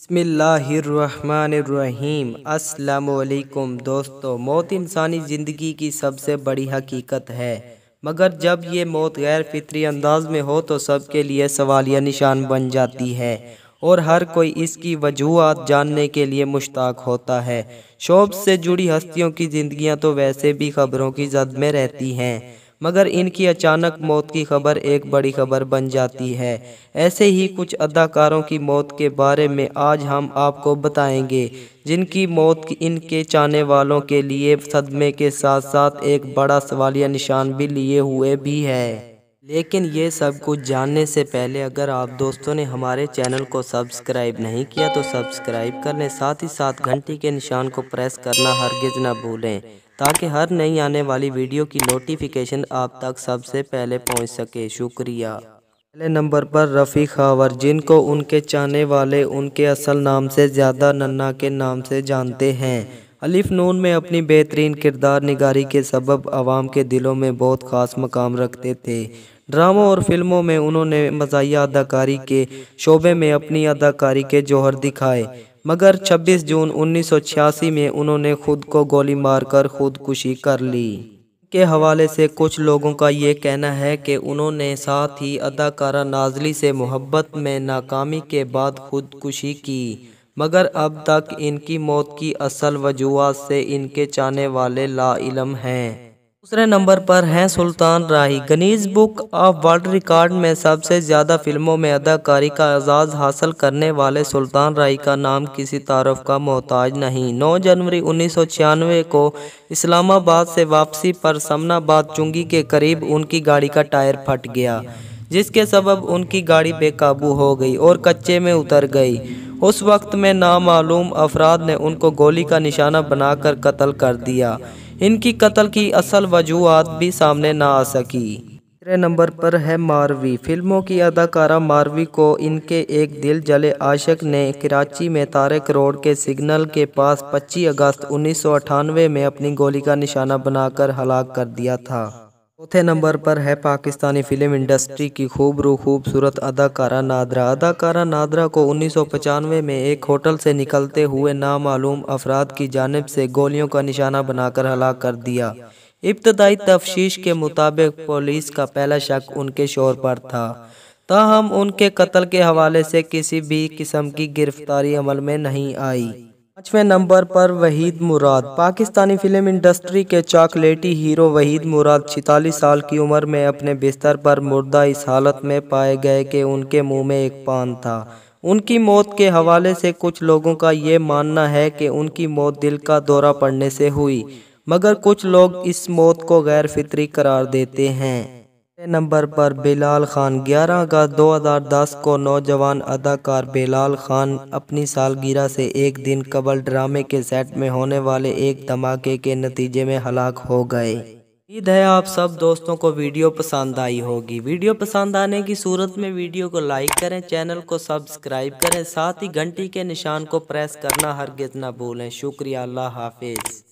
बिस्मिल्लाहिर्रहमानिर्रहीम। अस्सलामुअलैकुम दोस्तों, मौत इंसानी ज़िंदगी की सबसे बड़ी हकीकत है, मगर जब ये मौत गैर फितरी अंदाज में हो तो सबके लिए सवालिया निशान बन जाती है और हर कोई इसकी वजूहात जानने के लिए मुश्ताक होता है। शोब से जुड़ी हस्तियों की ज़िंदगियां तो वैसे भी खबरों की जद में रहती हैं, मगर इनकी अचानक मौत की खबर एक बड़ी खबर बन जाती है। ऐसे ही कुछ अदाकारों की मौत के बारे में आज हम आपको बताएंगे, जिनकी मौत इनके चाहने वालों के लिए सदमे के साथ साथ एक बड़ा सवालिया निशान भी लिए हुए भी है। लेकिन ये सब कुछ जानने से पहले अगर आप दोस्तों ने हमारे चैनल को सब्सक्राइब नहीं किया तो सब्सक्राइब कर लें, साथ ही साथ घंटी के निशान को प्रेस करना हरगिज़ ना भूलें, ताकि हर नई आने वाली वीडियो की नोटिफिकेशन आप तक सबसे पहले पहुंच सके। शुक्रिया। पहले नंबर पर रफ़ी खावर, जिनको उनके चाहने वाले उनके असल नाम से ज़्यादा नन्ना के नाम से जानते हैं। अलिफ नून में अपनी बेहतरीन किरदार निगारी के सबब आवाम के दिलों में बहुत ख़ास मकाम रखते थे। ड्रामों और फिल्मों में उन्होंने मज़ाहिया अदाकारी के शोबे में अपनी अदाकारी के जौहर दिखाए, मगर 26 जून 1986 में उन्होंने खुद को गोली मारकर खुदकुशी कर ली। के हवाले से कुछ लोगों का ये कहना है कि उन्होंने साथ ही अदाकारा नाज़ली से मोहब्बत में नाकामी के बाद खुदकुशी की, मगर अब तक इनकी मौत की असल वजूहात से इनके चाहने वाले लाइल्म हैं। दूसरे नंबर पर हैं Sultan Rahi. Guinness book of world record में सबसे ज़्यादा फिल्मों में अदाकारी का एजाज़ हासिल करने वाले सुल्तान राही का नाम किसी तारुफ का मोहताज नहीं। 9 जनवरी 1996 को इस्लामाबाद से वापसी पर समनाबाद चुंगी के करीब उनकी गाड़ी का टायर फट गया, जिसके सबब उनकी गाड़ी बेकाबू हो गई और कच्चे में उतर गई। उस वक्त में नामालूम अफराद ने उनको गोली का निशाना बनाकर कत्ल कर दिया। इनकी कत्ल की असल वजूहात भी सामने ना आ सकी। तीसरे नंबर पर है मारवी। फिल्मों की अदाकारा मारवी को इनके एक दिल जले आशिक ने कराची में तारिक रोड के सिग्नल के पास 25 अगस्त 1998 में अपनी गोली का निशाना बनाकर हलाक कर दिया था। चौथे नंबर पर है पाकिस्तानी फिल्म इंडस्ट्री की खूबसूरत अदाकारा नादरा। अदाकारा नादरा को 1995 में एक होटल से निकलते हुए नामालूम अफराद की जानिब से गोलियों का निशाना बनाकर हलाक कर दिया। इब्तदाई तफ्तीश के मुताबिक पुलिस का पहला शक उनके शोहर पर था, ताहम उनके कत्ल के हवाले से किसी भी किस्म की गिरफ्तारी अमल में नहीं आई। 5वें नंबर पर वहीद मुराद। पाकिस्तानी फिल्म इंडस्ट्री के चॉकलेटी हीरो वहीद मुराद 46 साल की उम्र में अपने बिस्तर पर मुर्दा इस हालत में पाए गए कि उनके मुंह में एक पान था। उनकी मौत के हवाले से कुछ लोगों का ये मानना है कि उनकी मौत दिल का दौरा पड़ने से हुई, मगर कुछ लोग इस मौत को गैर फितरी करार देते हैं। नंबर पर बेलाल खान। 11 अगस्त 2010 को नौजवान अदाकार बेलाल खान अपनी सालगिरह से एक दिन कबल ड्रामे के सेट में होने वाले एक धमाके के नतीजे में हलाक हो गए। उम्मीद है आप सब दोस्तों को वीडियो पसंद आई होगी। वीडियो पसंद आने की सूरत में वीडियो को लाइक करें, चैनल को सब्सक्राइब करें, साथ ही घंटी के निशान को प्रेस करना हरगिज़ ना भूलें। शुक्रिया। अल्लाह हाफिज़।